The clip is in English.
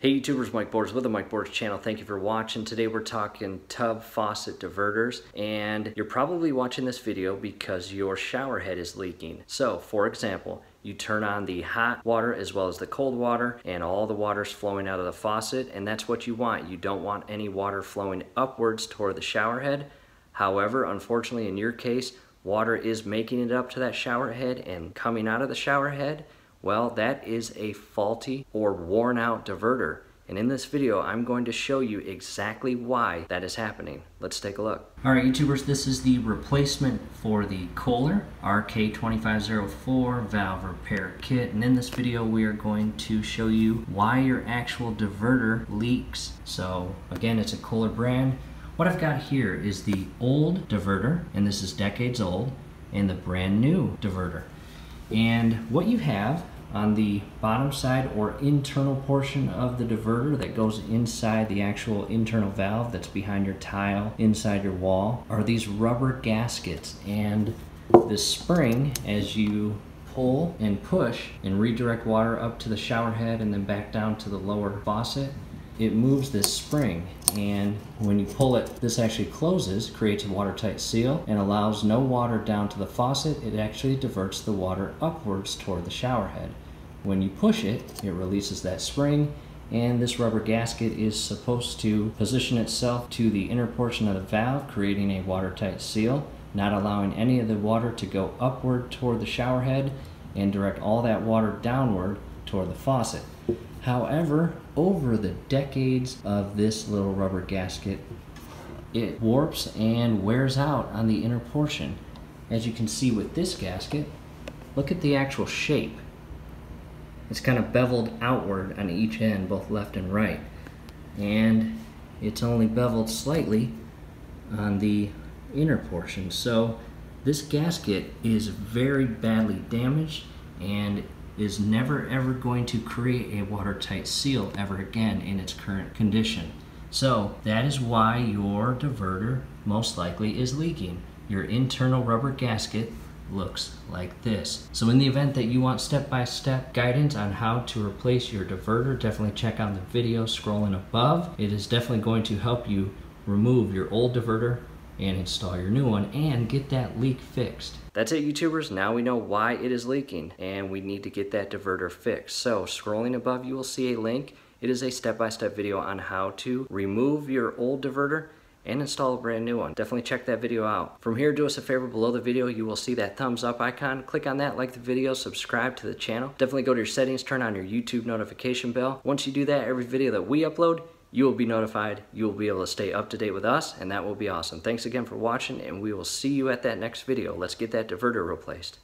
Hey YouTubers, Mike Borders with the Mike Borders channel. Thank you for watching. Today we're talking tub faucet diverters, and you're probably watching this video because your shower head is leaking. So for example, you turn on the hot water as well as the cold water and all the water's flowing out of the faucet, and that's what you want. You don't want any water flowing upwards toward the shower head. However, unfortunately in your case, water is making it up to that shower head and coming out of the shower head. Well, that is a faulty or worn out diverter. And in this video, I'm going to show you exactly why that is happening. Let's take a look. All right, YouTubers, this is the replacement for the Kohler RK2504 valve repair kit. And in this video, we are going to show you why your actual diverter leaks. So again, it's a Kohler brand. What I've got here is the old diverter, and this is decades old, and the brand new diverter. And what you have on the bottom side or internal portion of the diverter that goes inside the actual internal valve that's behind your tile, inside your wall, are these rubber gaskets. And the spring, as you pull and push and redirect water up to the shower head and then back down to the lower faucet, it moves this spring, and when you pull it, this actually closes, creates a watertight seal, and allows no water down to the faucet. It actually diverts the water upwards toward the shower head. When you push it, it releases that spring, and this rubber gasket is supposed to position itself to the inner portion of the valve, creating a watertight seal, not allowing any of the water to go upward toward the shower head and direct all that water downward toward the faucet. However, over the decades of this little rubber gasket, it warps and wears out on the inner portion. As you can see with this gasket, look at the actual shape. It's kind of beveled outward on each end, both left and right. And it's only beveled slightly on the inner portion. So this gasket is very badly damaged and is never ever going to create a watertight seal ever again in its current condition. So that is why your diverter most likely is leaking. Your internal rubber gasket looks like this. So in the event that you want step-by-step guidance on how to replace your diverter, definitely check out the video scrolling above. It is definitely going to help you remove your old diverter and install your new one and get that leak fixed. That's it, YouTubers. Now we know why it is leaking and we need to get that diverter fixed. So scrolling above, you will see a link. It is a step-by-step video on how to remove your old diverter and install a brand new one. Definitely check that video out. From here, do us a favor, below the video you will see that thumbs up icon. Click on that, like the video, subscribe to the channel. Definitely go to your settings, turn on your YouTube notification bell. Once you do that, every video that we upload, you will be notified. You will be able to stay up to date with us, and that will be awesome. Thanks again for watching, and we will see you at that next video. Let's get that diverter replaced.